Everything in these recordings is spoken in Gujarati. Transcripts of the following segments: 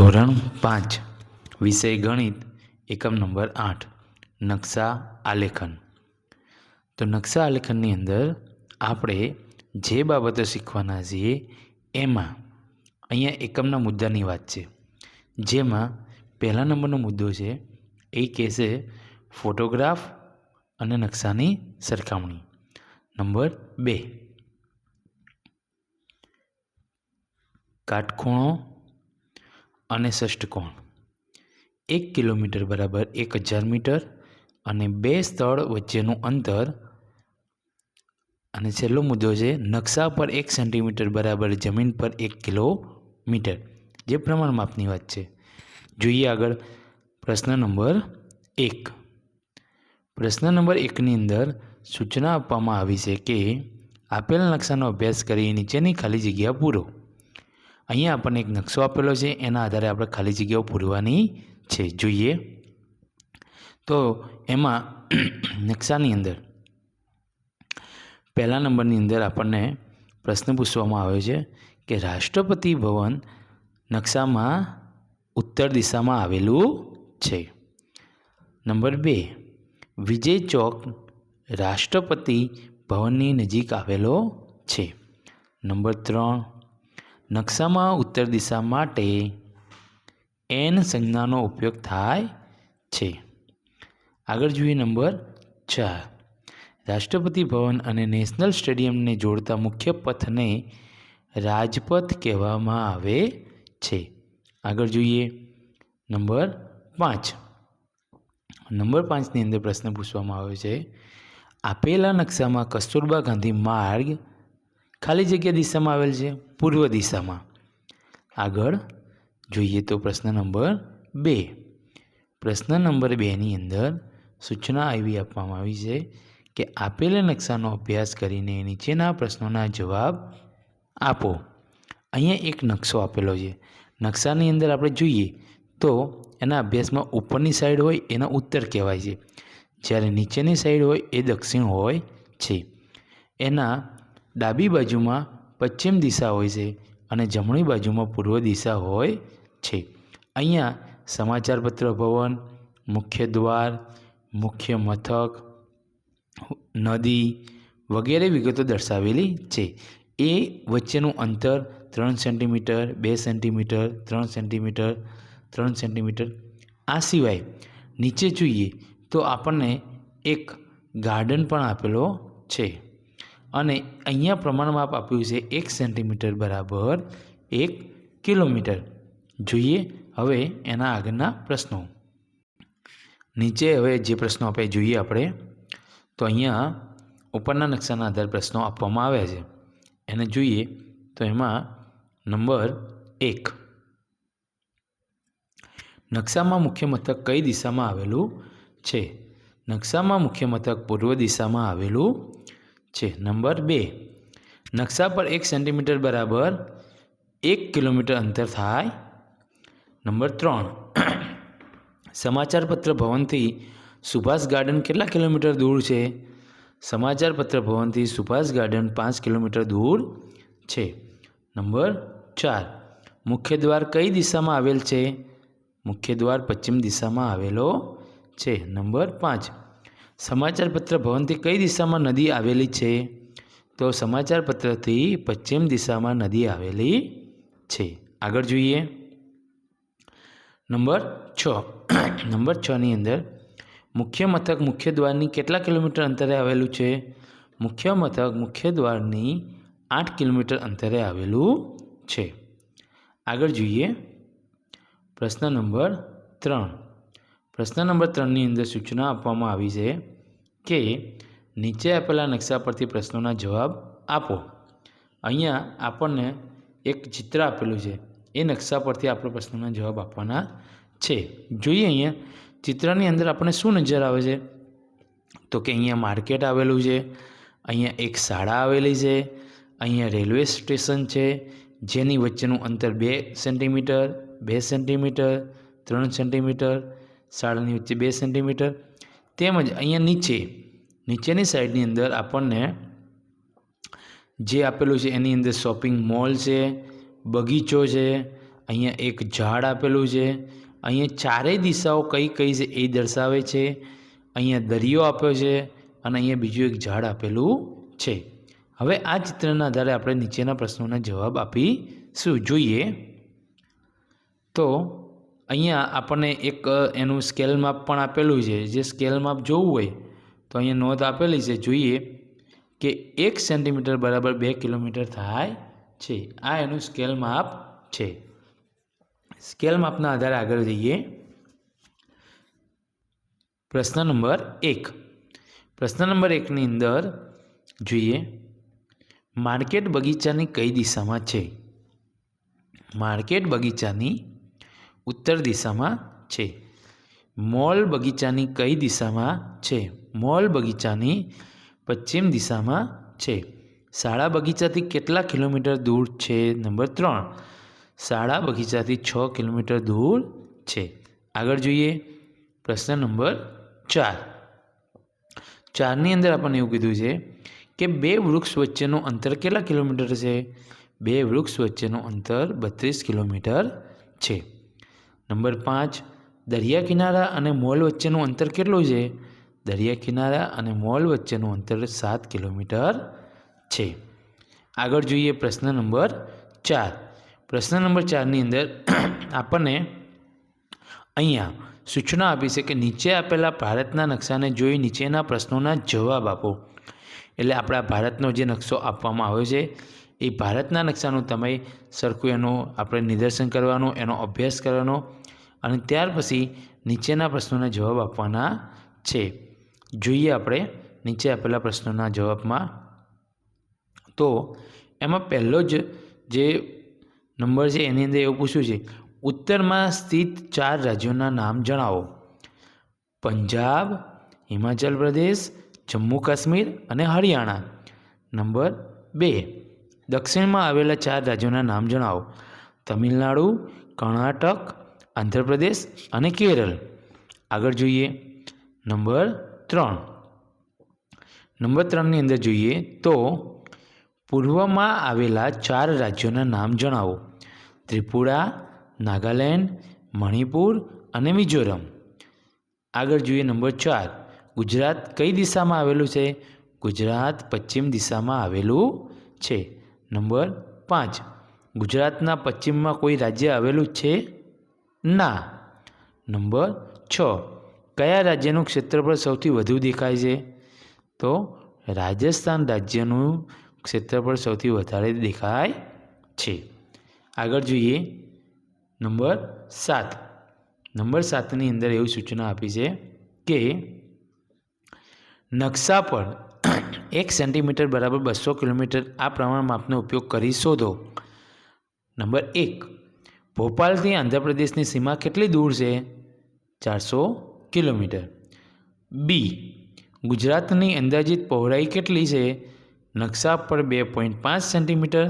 ધોરણ 5 વિષય ગણિત એકમ નંબર 8 નકશા આલેખન। તો નકશા આલેખનની અંદર આપણે જે બાબતો શીખવાના છીએ એમાં અહીંયા એકમના મુદ્દાની વાત છે, જેમાં પહેલા નંબરનો મુદ્દો છે એ કહેશે ફોટોગ્રાફ અને નકશાની સરખામણી। નંબર 2 કાટખૂણો અને ષષ્ઠકોણ। 1 કિલોમીટર બરાબર 1000 મીટર અને બે સ્થળ વચ્ચેનું અંતર। અને છેલ્લો મુદ્દો છે નકશા પર 1 સેન્ટીમીટર બરાબર જમીન પર 1 કિલોમીટર, જે પ્રમાણ માપની વાત છે। જોઈએ આગળ પ્રશ્ન નંબર 1। પ્રશ્ન નંબર 1ની અંદર સૂચના આપવામાં આવી છે કે આપેલ નકશાનો અભ્યાસ કરી નીચેની ખાલી જગ્યા પૂરો। અહીંયા આપણને એક નકશો આપેલો છે, એના આધારે આપણે ખાલી જગ્યાઓ પૂરવાની છે। જોઈએ તો એમાં નકશાની અંદર પહેલા નંબરની અંદર આપણને પ્રશ્ન પૂછવામાં આવ્યો છે કે રાષ્ટ્રપતિ ભવન નકશામાં ઉત્તર દિશામાં આવેલું છે। નંબર 2 વિજય ચોક રાષ્ટ્રપતિ ભવનની નજીક આવેલો છે। નંબર 3 નકશામાં ઉત્તર દિશા માટે એન સંજ્ઞાનો ઉપયોગ થાય છે। આગળ જોઈએ નંબર 4 રાષ્ટ્રપતિ ભવન અને નેશનલ સ્ટેડિયમને જોડતા મુખ્ય પથને રાજપથ કહેવામાં આવે છે। આગળ જોઈએ નંબર 5। નંબર 5ની અંદર પ્રશ્ન પૂછવામાં આવ્યો છે આપેલા નકશામાં કસ્તુરબા ગાંધી માર્ગ ખાલી જગ્યા દિશામાં આવેલ છે, પૂર્વ દિશામાં। આગળ જોઈએ તો પ્રશ્ન નંબર 2। પ્રશ્ન નંબર 2ની અંદર સૂચના એવી આપવામાં આવી છે કે આપેલા નકશાનો અભ્યાસ કરીને નીચેના પ્રશ્નોના જવાબ આપો। અહીંયા એક નકશો આપેલો છે, નકશાની અંદર આપણે જોઈએ તો એના અભ્યાસમાં ઉપરની સાઈડ હોય એના ઉત્તર કહેવાય છે, જ્યારે નીચેની સાઈડ હોય એ દક્ષિણ હોય છે। એના ડાબી બાજુમાં પશ્ચિમ દિશા હોય છે અને જમણી બાજુમાં પૂર્વ દિશા હોય છે। અહીંયા સમાચારપત્ર ભવન, મુખ્ય દ્વાર, મુખ્ય મથક, નદી વગેરે વિગતો દર્શાવેલી છે। એ વચ્ચેનું અંતર 3 સેન્ટીમીટર, 2 સેન્ટીમીટર, 3 સેન્ટીમીટર, 3 સેન્ટીમીટર। આ સિવાય નીચે જોઈએ તો આપણને એક ગાર્ડન પણ આપેલો છે અને અહીંયા પ્રમાણ માપ આપ્યું છે 1 સેન્ટીમીટર બરાબર 1 કિલોમીટર। જોઈએ હવે એના આગળના પ્રશ્નો। નીચે હવે જે પ્રશ્નો આપણે જોઈએ તો અહીંયા ઉપરના નકશાના આધારે પ્રશ્નો આપવામાં આવ્યા છે, એને જોઈએ તો એમાં નંબર 1 નકશામાં મુખ્ય મથક કઈ દિશામાં આવેલું છે? નકશામાં મુખ્ય મથક પૂર્વ દિશામાં આવેલું છે। નંબર 2 નકશા પર 1 સેન્ટીમીટર બરાબર 1 કિલોમીટર અંતર થાય। નંબર 3 સમાચારપત્ર ભવનથી સુભાષ ગાર્ડન કેટલા કિલોમીટર દૂર છે? સમાચારપત્ર ભવનથી સુભાષ ગાર્ડન 5 કિલોમીટર દૂર છે। નંબર 4 મુખ્ય દ્વાર કઈ દિશામાં આવેલ છે? મુખ્ય દ્વાર પશ્ચિમ દિશામાં આવેલો છે। નંબર 5 સમાચારપત્ર ભવનથી કઈ દિશામાં નદી આવેલી છે? તો સમાચારપત્રથી પશ્ચિમ દિશામાં નદી આવેલી છે। આગળ જોઈએ નંબર 6 નંબર 6ની અંદર મુખ્ય મથક મુખ્ય દ્વારની કેટલા કિલોમીટર અંતરે આવેલું છે? મુખ્ય મથક મુખ્ય દ્વારની 8 કિલોમીટર અંતરે આવેલું છે। આગળ જોઈએ પ્રશ્ન નંબર 3। પ્રશ્ન નંબર 3ની અંદર સૂચના આપવામાં આવી છે કે નીચે આપેલા નકશા પરથી પ્રશ્નોના જવાબ આપો। અહીંયા આપણને એક ચિત્ર આપેલું છે, એ નકશા પરથી આપણે પ્રશ્નોના જવાબ આપવાના છે। જોઈએ અહીંયા ચિત્રની અંદર આપણને શું નજર આવે છે? તો કે અહીંયા માર્કેટ આવેલું છે, અહીંયા એક શાળા આવેલી છે, અહીંયા રેલવે સ્ટેશન છે જેની વચ્ચેનું અંતર 2 સેન્ટીમીટર, 2 સેન્ટીમીટર, 3 સેન્ટીમીટર, શાળાની વચ્ચે 2 સેન્ટીમીટર। તેમજ અહીંયા નીચેની સાઈડની અંદર આપણને જે આપેલું છે એની અંદર શોપિંગ મોલ છે, બગીચો છે, અહીંયા એક ઝાડ આપેલું છે, અહીંયા ચારેય દિશાઓ કઈ કઈ છે એ દર્શાવે છે, અહીંયા દરિયો આપ્યો છે અને અહીંયા બીજું એક ઝાડ આપેલું છે. હવે આ ચિત્રના આધારે આપણે નીચેના પ્રશ્નોના જવાબ આપીશું. જોઈએ તો અહીંયા આપણને એક એનું સ્કેલ માપ પણ આપેલું છે. જે સ્કેલ માપ જોવું હોય તો અહીંયા નોંધ આપેલી છે. જોઈએ કે 1 સેન્ટીમીટર બરાબર 2 કિલોમીટર થાય છે. આ એનું સ્કેલ માપ છે. સ્કેલ માપના આધારે આગળ જઈએ. પ્રશ્ન નંબર 1. પ્રશ્ન નંબર 1ની અંદર જોઈએ માર્કેટ બગીચાની કઈ દિશામાં છે? માર્કેટ બગીચાની ઉત્તર દિશામાં છે. મોલ બગીચાની કઈ દિશામાં છે? મોલ બગીચાની પશ્ચિમ દિશામાં છે. શાળા બગીચાથી કેટલા કિલોમીટર દૂર છે? નંબર 3. શાળા બગીચાથી 6 કિલોમીટર દૂર છે. આગળ જોઈએ પ્રશ્ન નંબર 4. 4ની અંદર આપણને એવું કીધું છે કે 2 વૃક્ષ વચ્ચેનું અંતર કેટલા કિલોમીટર છે? 2 વૃક્ષ વચ્ચેનું અંતર 32 કિલોમીટર છે. નંબર 5. દરિયા કિનારા અને મોલ વચ્ચેનું અંતર કેટલું છે? દરિયા કિનારા અને મોલ વચ્ચેનું અંતર 7 કિલોમીટર છે. આગળ જોઈએ પ્રશ્ન નંબર 4. પ્રશ્ન નંબર 4ની અંદર આપણને અહીંયા સૂચના આપી છે કે નીચે આપેલા ભારતના નકશાને જોઈ નીચેના પ્રશ્નોના જવાબ આપો. એટલે આપણા ભારતનો જે નકશો આપવામાં આવ્યો છે એ ભારતના નકશાનું તમે સરખું એનું આપણે નિદર્શન કરવાનું, એનો અભ્યાસ કરવાનો અને ત્યાર પછી નીચેના પ્રશ્નોના જવાબ આપવાના છે. જોઈએ આપણે નીચે આપેલા પ્રશ્નોના જવાબમાં. તો એમાં પહેલો જ જે નંબર છે એની અંદર એવું પૂછ્યું છે ઉત્તરમાં સ્થિત 4 રાજ્યોના નામ જણાવો. પંજાબ, હિમાચલ પ્રદેશ, જમ્મુ કાશ્મીર અને હરિયાણા. નંબર 2. દક્ષિણમાં આવેલા 4 રાજ્યોના નામ જણાવો. તમિલનાડુ, કર્ણાટક, આંધ્રપ્રદેશ અને કેરળ. આગળ જોઈએ નંબર 3. નંબર 3ની અંદર જોઈએ તો પૂર્વમાં આવેલા 4 રાજ્યોના નામ જણાવો. ત્રિપુરા, નાગાલેન્ડ, મણિપુર અને મિઝોરમ. આગળ જોઈએ નંબર 4. ગુજરાત કઈ દિશામાં આવેલું છે? ગુજરાત પશ્ચિમ દિશામાં આવેલું છે. નંબર 5. ગુજરાતના પશ્ચિમમાં કોઈ રાજ્ય આવેલું છે? ના. નંબર 6. કયા રાજ્યનું ક્ષેત્રફળ સૌથી વધુ દેખાય છે? તો રાજસ્થાન રાજ્યનું ક્ષેત્રફળ સૌથી વધારે દેખાય છે. આગળ જોઈએ નંબર 7. નંબર 7ની અંદર એવી સૂચના આપી છે કે નકશા પર 1 સેન્ટીમીટર બરાબર 200 કિલોમીટર આ પ્રમાણ માપનો ઉપયોગ કરી શોધો. નંબર 1. ભોપાલથી આંધ્રપ્રદેશની સીમા કેટલી દૂર છે? 400 કિલોમીટર. બી. ગુજરાતની અંદાજિત પહોળાઈ કેટલી છે? નકશા પર 2.5 સેન્ટીમીટર,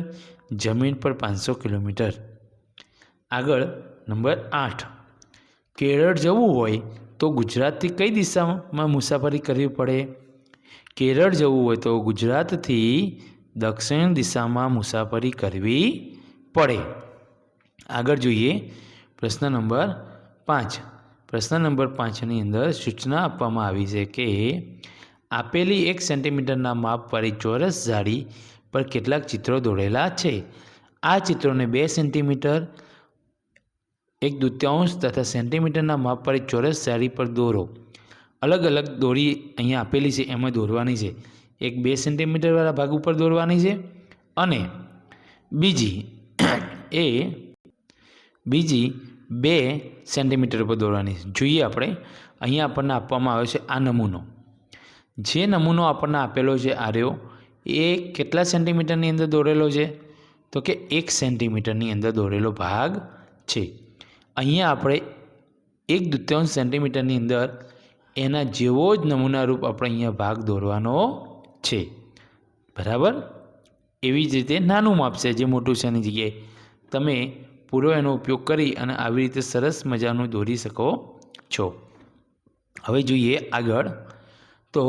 જમીન પર 500 કિલોમીટર. આગળ નંબર 8. કેરળ જવું હોય તો ગુજરાતથી કઈ દિશામાં મુસાફરી કરવી પડે? કેરળ જવું હોય તો ગુજરાતથી દક્ષિણ દિશામાં મુસાફરી કરવી પડે. આગળ જોઈએ પ્રશ્ન નંબર 5. પ્રશ્ન નંબર 5ની અંદર સૂચના આપવામાં આવી છે કે આપેલી 1 સેન્ટીમીટરના માપવાળી ચોરસ જાળી પર કેટલાક ચિત્રો દોરેલા છે. આ ચિત્રોને 2 સેન્ટીમીટર, 1/2 તથા સેન્ટીમીટરના માપવાળી ચોરસ જાળી પર દોરો. અલગ અલગ દોરી અહીંયા આપેલી છે એમાં દોરવાની છે. એક 2 સેન્ટીમીટરવાળા ભાગ ઉપર દોરવાની છે અને બીજી 2 સેન્ટીમીટર પર દોરવાની છે. જોઈએ આપણે અહીંયા આપણને આપવામાં આવ્યો છે આ નમૂનો. જે નમૂનો આપણને આપેલો છે આ રહ્યો એ કેટલા સેન્ટીમીટરની અંદર દોરેલો છે? તો કે 1 સેન્ટીમીટરની અંદર દોરેલો ભાગ છે. અહીંયા આપણે 1/2 સેન્ટીમીટરની અંદર એના જેવો જ નમૂનારૂપ આપણે અહીંયા ભાગ દોરવાનો છે. બરાબર? એવી જ રીતે નાનું માપ છે જે મોટું છે એની જગ્યાએ તમે પૂરો એનો ઉપયોગ કરી અને આવી રીતે સરસ મજાનું દોરી શકો છો. હવે જોઈએ આગળ. તો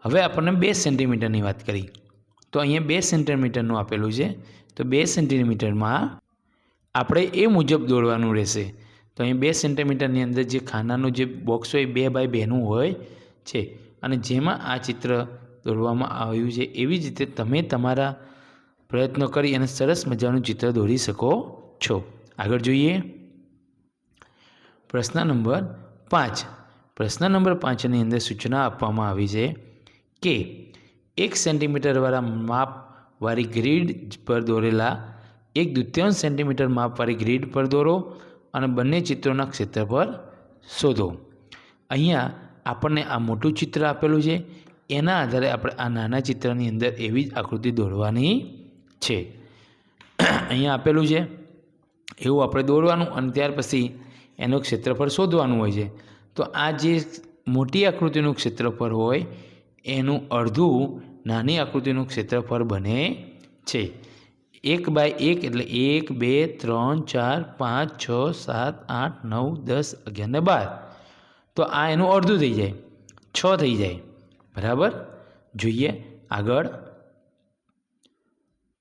હવે આપણને 2 સેન્ટીમીટરની વાત કરી તો અહીંયા 2 સેન્ટીમીટરનું આપેલું છે. તો 2 સેન્ટીમીટરમાં આપણે એ મુજબ દોરવાનું રહેશે. તો અહીં 2 સેન્ટીમીટરની અંદર જે ખાનાનું જે બોક્સ હોય 2 બાય 2નું હોય છે અને જેમાં આ ચિત્ર દોરવામાં આવ્યું છે એવી જ રીતે તમે તમારા પ્રયત્નો કરી અને સરસ મજાનું ચિત્ર દોરી શકો છો. આગળ જોઈએ પ્રશ્ન નંબર 5. પ્રશ્ન નંબર 5ની અંદર સૂચના આપવામાં આવી છે કે 1 સેન્ટીમીટરવાળા માપવાળી ગ્રીડ પર દોરેલા 1/2 સેન્ટીમીટર માપવાળી ગ્રીડ પર દોરો અને બંને ચિત્રોના ક્ષેત્રફળ શોધો. અહીંયા આપણને આ મોટું ચિત્ર આપેલું છે, એના આધારે આપણે આ નાના ચિત્રની અંદર એવી જ આકૃતિ દોરવાની છે. અહીંયા આપેલું છે એવું આપણે દોરવાનું અને ત્યાર પછી એનું ક્ષેત્રફળ શોધવાનું હોય છે. તો આ જે મોટી આકૃતિનું ક્ષેત્રફળ હોય એનું અડધું નાની આકૃતિનું ક્ષેત્રફળ બને છે. 1 બાય 1 એટલે 1, 2, 3, 4, 5, 6, 7, 8, 9, 10, 11 ને 12. તો આ એનું અડધું થઈ જાય, 6 થઈ જાય. બરાબર. જોઈએ આગળ.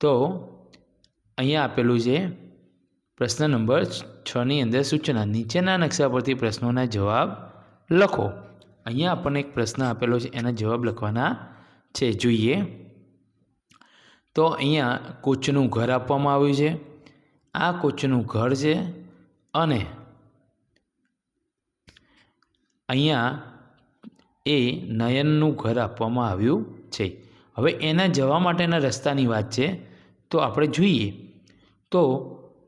તો અહીંયા આપેલું છે પ્રશ્ન નંબર 6ની અંદર સૂચના. નીચેના નકશા પરથી પ્રશ્નોના જવાબ લખો. અહીંયા આપણને એક પ્રશ્ન આપેલો છે, એના જવાબ લખવાના છે. જોઈએ તો અહીંયા કોચનું ઘર આપવામાં આવ્યું છે. આ કોચનું ઘર છે અને અહીંયા એ નયનનું ઘર આપવામાં આવ્યું છે. હવે એના જવા માટેના રસ્તાની વાત છે. તો આપણે જોઈએ તો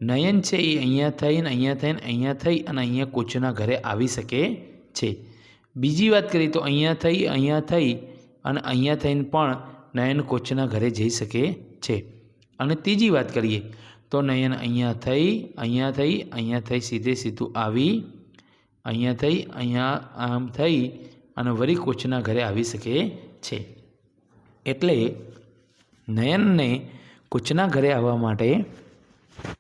નયન છે એ અહીંયા થઈને અહીંયા થઈ અને અહીંયા કોચના ઘરે આવી શકે છે. બીજી વાત કરીએ તો અહીંયા થઈ અને અહીંયા થઈને પણ નયન કોચના ઘરે જઈ શકે છે. અને ત્રીજી વાત કરીએ તો નયન અહીંયા થઈ સીધું આવી અહીંયા આમ થઈ અને વળી કોચના ઘરે આવી શકે છે. એટલે નયનને કોચના ઘરે આવવા માટે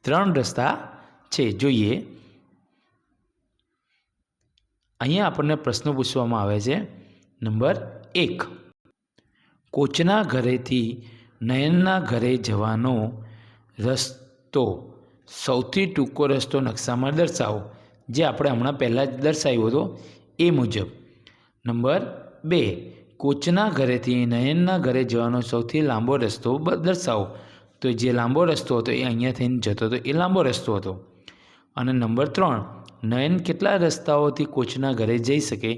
3 રસ્તા છે. જોઈએ અહીંયા આપણને પ્રશ્નો પૂછવામાં આવે છે. નંબર 1, કોચના ઘરેથી નયનના ઘરે જવાનો રસ્તો સૌથી ટૂંકો રસ્તો નકશામાં દર્શાવો. જે આપણે હમણાં પહેલાં જ દર્શાવ્યો હતો એ મુજબ. નંબર 2, કોચના ઘરેથી નયનના ઘરે જવાનો સૌથી લાંબો રસ્તો દર્શાવો. તો જે લાંબો રસ્તો હતો એ અહીંયા થઈને જતો હતો, એ લાંબો રસ્તો હતો. અને નંબર 3, નયન કેટલા રસ્તાઓથી કોચના ઘરે જઈ શકે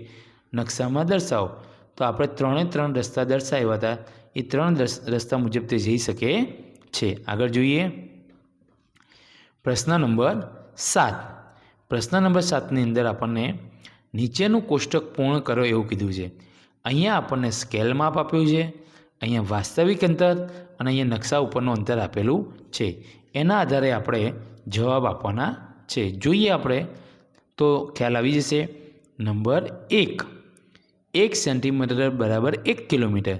નકશામાં દર્શાવો. તો આપણે 3 રસ્તા દર્શાવ્યા હતા, એ 3 રસ્તા મુજબ તે જઈ શકે છે. આગળ જોઈએ પ્રશ્ન નંબર 7. પ્રશ્ન નંબર 7ની અંદર આપણને નીચેનું કોષ્ટક પૂર્ણ કરો એવું કીધું છે. અહીંયા આપણને સ્કેલ માપ આપ્યું છે, અહીંયા વાસ્તવિક અંતર અને અહીંયા નકશા ઉપરનું અંતર આપેલું છે. એના આધારે આપણે જવાબ આપવાના છે. જોઈએ આપણે તો ખ્યાલ આવી જશે. નંબર 1, 1 સેન્ટીમીટર બરાબર 1 કિલોમીટર.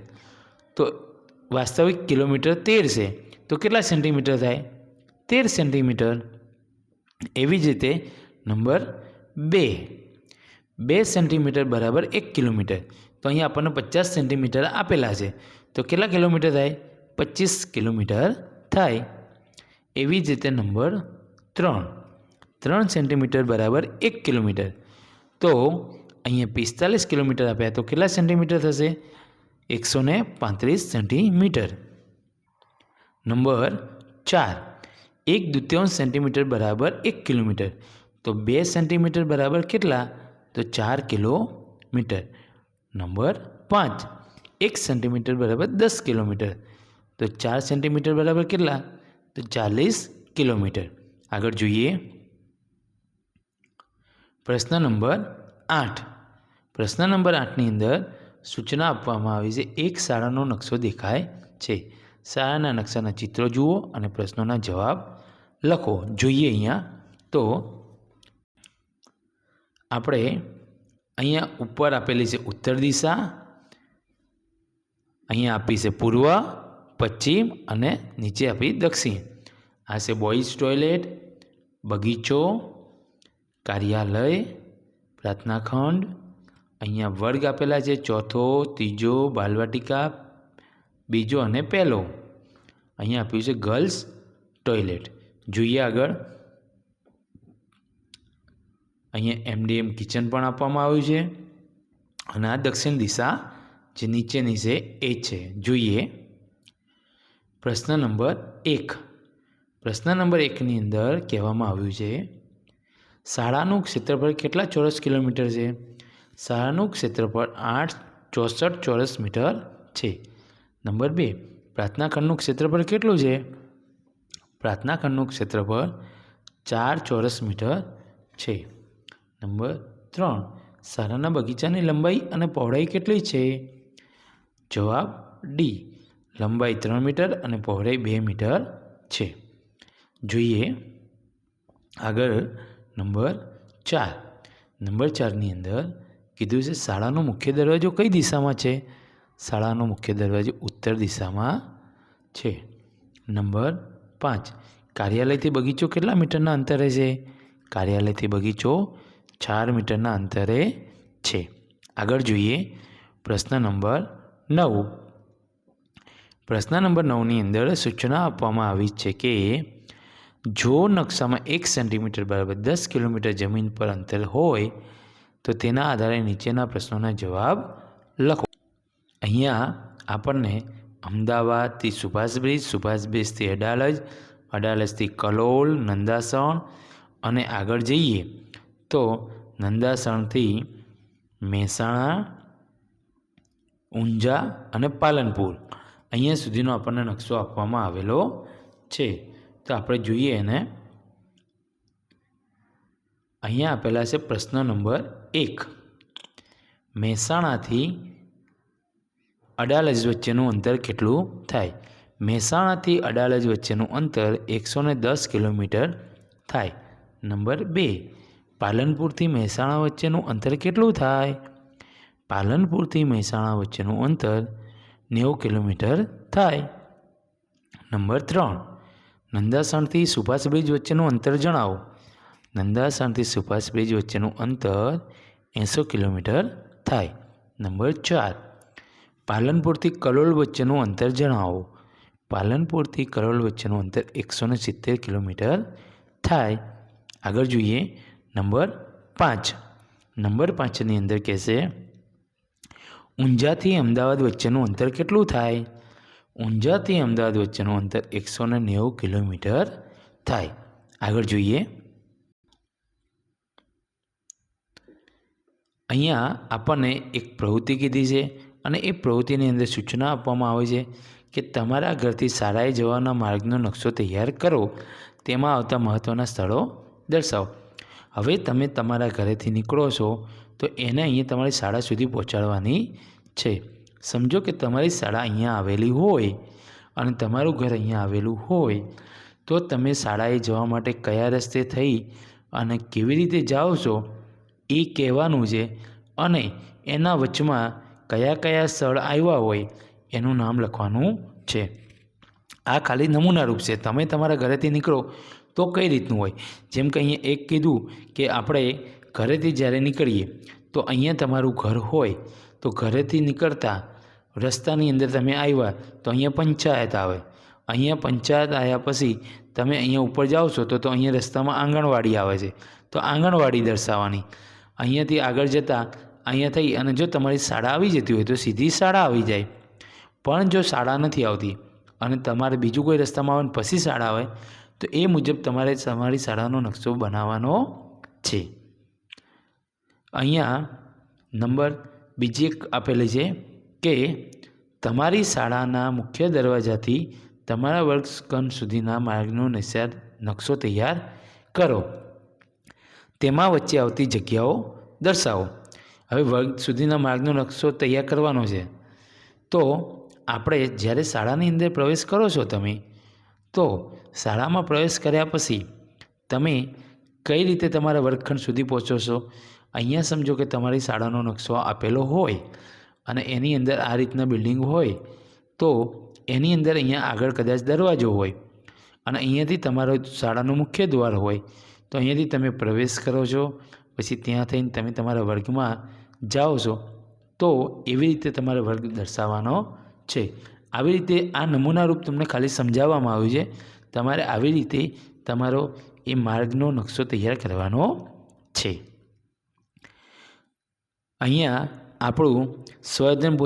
તો વાસ્તવિક કિલોમીટર 13 છે, તો કેટલા સેન્ટીમીટર થાય? 13 સેન્ટીમીટર. એવી જ રીતે નંબર 2, 2 સેન્ટીમીટર બરાબર 1 કિલોમીટર. તો અહીંયા આપણને 50 સેન્ટીમીટર આપેલા છે, તો કેટલા કિલોમીટર થાય? 25 કિલોમીટર થાય. એવી જ રીતે નંબર 3, 3 સેન્ટીમીટર બરાબર 1 કિલોમીટર. તો અહીંયા 45 કિલોમીટર આપ્યા, તો કેટલા સેન્ટીમીટર થશે? 135 સેન્ટીમીટર. નંબર 4, 1/2 સેન્ટીમીટર બરાબર 1 કિલોમીટર. તો 2 સેન્ટીમીટર બરાબર કેટલા? તો 4 કિલોમીટર. નંબર 5, 1 સેન્ટીમીટર બરાબર 10 કિલોમીટર. તો 4 સેન્ટીમીટર બરાબર કેટલા? તો 40 કિલોમીટર. આગળ જોઈએ પ્રશ્ન નંબર 8. પ્રશ્ન નંબર 8ની અંદર સૂચના આપવામાં આવી છે. એક શાળાનો નકશો દેખાય છે. શાળાના નકશાના ચિત્રો જુઓ અને પ્રશ્નોના જવાબ લખો. જોઈએ અહીંયા તો આપણે અહીંયા ઉપર આપેલી છે ઉત્તર દિશા, અહીંયા આપી છે પૂર્વ, પશ્ચિમ અને નીચે આપી દક્ષિણ. આ છે બોયઝ ટોયલેટ, બગીચો, કાર્યાલય, પ્રાર્થના ખંડ. અહીંયા વર્ગ આપેલા છે ચોથો, ત્રીજો, બાલવાટિકા, બીજો અને પહેલો. અહીંયા આપ્યું છે ગર્લ્સ ટોયલેટ. જોઈએ આગળ અહીંયા MDM કિચન પણ આપવામાં આવ્યું છે અને આ દક્ષિણ દિશા જે નીચેની છે એ છે. જોઈએ પ્રશ્ન નંબર 1. પ્રશ્ન નંબર 1ની અંદર કહેવામાં આવ્યું છે શાળાનું ક્ષેત્રફળ કેટલા ચોરસ કિલોમીટર છે? શાળાનું ક્ષેત્રફળ 864 ચોરસ મીટર છે. નંબર 2. પ્રાર્થના ખંડનું ક્ષેત્રફળ કેટલું છે? પ્રાર્થના ખંડનું ક્ષેત્રફળ 4 ચોરસ મીટર છે. નંબર 3. શાળાના બગીચાની લંબાઈ અને પહોળાઈ કેટલી છે? જવાબ ડી. લંબાઈ 3 મીટર અને પહોળાઈ 2 મીટર છે. જોઈએ આગળ નંબર 4. નંબર 4ની અંદર કીધું છે શાળાનો મુખ્ય દરવાજો કઈ દિશામાં છે? શાળાનો મુખ્ય દરવાજો ઉત્તર દિશામાં છે. નંબર 5. કાર્યાલયથી બગીચો કેટલા મીટરના અંતરે છે? કાર્યાલયથી બગીચો 4 મીટરના અંતરે છે. આગળ જોઈએ પ્રશ્ન નંબર 9. પ્રશ્ન નંબર 9ની અંદર સૂચના આપવામાં આવી છે કે જો નકશામાં 1 સેન્ટીમીટર બરાબર 10 કિલોમીટર જમીન પર અંતર હોય તો તેના આધારે નીચેના પ્રશ્નોના જવાબ લખો. અહીંયા આપણને અમદાવાદથી સુભાષ બ્રિજથી અડાલજ, અડાલજથી કલોલ, નંદાસણ અને આગળ જઈએ તો નંદાસણથી મહેસાણા, ઊંઝા અને પાલનપુર અહીંયા સુધીનો આપણને નકશો આપવામાં આવેલો છે. તો આપણે જોઈએ એને. અહીંયા આપેલા છે પ્રશ્ન નંબર 1. મહેસાણાથી અડાલજ વચ્ચેનું અંતર કેટલું થાય? મહેસાણાથી અડાલજ વચ્ચેનું અંતર 110 કિલોમીટર થાય. નંબર 2. પાલનપુરથી મહેસાણા વચ્ચેનું અંતર કેટલું થાય? પાલનપુરથી મહેસાણા વચ્ચેનું અંતર 90 કિલોમીટર થાય. નંબર 3. નંદાસણથી સુભાષ બ્રિજ વચ્ચેનું અંતર જણાવો. નંદાસણથી સુભાષ બ્રિજ વચ્ચેનું અંતર 80 કિલોમીટર થાય. નંબર 4. પાલનપુરથી કલોલ વચ્ચેનું અંતર જણાવો. પાલનપુરથી કલોલ વચ્ચેનું અંતર 170 કિલોમીટર થાય. આગળ જોઈએ નંબર 5. નંબર 5ની અંદર કહેશે ઊંઝાથી અમદાવાદ વચ્ચેનું અંતર કેટલું થાય? ઊંઝાથી અમદાવાદ વચ્ચેનું અંતર 190 કિલોમીટર થાય. આગળ જોઈએ અહીંયા આપણને એક પ્રવૃત્તિ કીધી છે અને એ પ્રવૃત્તિની અંદર સૂચના આપવામાં આવે છે કે તમારા ઘરથી શાળાએ જવાના માર્ગનો નકશો તૈયાર કરો. તેમાં આવતા મહત્ત્વના સ્થળો દર્શાવો. હવે તમે તમારા ઘરેથી નીકળો છો તો એને અહીંયા તમારી શાળા સુધી પહોંચાડવાની છે. સમજો કે તમારી શાળા અહીંયા આવેલી હોય અને તમારું ઘર અહીંયા આવેલું હોય તો તમે શાળાએ જવા માટે કયા રસ્તે થઈ અને કેવી રીતે જાઓ છો એ કહેવાનું છે અને એના વચમાં કયા કયા સ્થળ આવ્યા હોય એનું નામ લખવાનું છે. આ ખાલી નમૂનારૂપ છે. તમે તમારા ઘરેથી નીકળો તો કઈ રીતનું હોય. જેમ કે અહીંયા એક કીધું કે આપણે ઘરેથી જ્યારે નીકળીએ તો અહીંયા તમારું ઘર હોય તો ઘરેથી નીકળતા રસ્તાની અંદર તમે આવ્યા તો અહીંયા પંચાયત આવે. અહીંયા પંચાયત આવ્યા પછી તમે અહીંયા ઉપર જાઓ છો તો અહીંયા રસ્તામાં આંગણવાડી આવે છે તો આંગણવાડી દર્શાવવાની. અહીંયાથી આગળ જતાં અહીંયા થઈ અને જો તમારી શાળા આવી જતી હોય તો સીધી શાળા આવી જાય. પણ જો શાળા નથી આવતી અને તમારે બીજું કોઈ રસ્તામાં આવે પછી શાળા આવે તો એ મુજબ તમારે તમારી શાળાનો નકશો બનાવવાનો છે. અહીંયા નંબર બીજી એક આપેલી છે કે તમારી શાળાના મુખ્ય દરવાજાથી તમારા વર્ગખંડ સુધીના માર્ગનો નકશો તૈયાર કરો. તેમાં વચ્ચે આવતી જગ્યાઓ દર્શાવો. હવે વર્ગ સુધીના માર્ગનો નકશો તૈયાર કરવાનો છે તો આપણે જ્યારે શાળાની અંદર પ્રવેશ કરો છો તમે તો શાળામાં પ્રવેશ કર્યા પછી તમે કઈ રીતે તમારા વર્ગખંડ સુધી પહોંચો છો. અહીંયા સમજો કે તમારી શાળાનો નકશો આપેલો હોય અને એની અંદર આ રીતના બિલ્ડિંગ હોય તો એની અંદર અહીંયા આગળ કદાચ દરવાજો હોય અને અહીંયાથી તમારો શાળાનું મુખ્ય દ્વાર હોય તો અહીંયાથી તમે પ્રવેશ કરો છો. પછી ત્યાં થઈને તમે તમારા વર્ગમાં જાઓ છો તો એવી રીતે તમારો વર્ગ દર્શાવવાનો છે. આવી રીતે આ નમૂનારૂપ તમને ખાલી સમજાવવામાં આવ્યું છે. તમારે આવી રીતે તમારો એ માર્ગનો નકશો તૈયાર કરવાનો છે. અહીંયા આપણું સ્વઅધ્યયન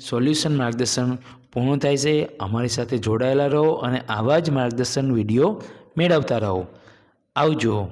સોલ્યુશન માર્ગદર્શન પૂર્ણ થાય છે. અમારી સાથે જોડાયેલા રહો અને આવા જ માર્ગદર્શન વિડીયો મેળવતા રહો. આવજો.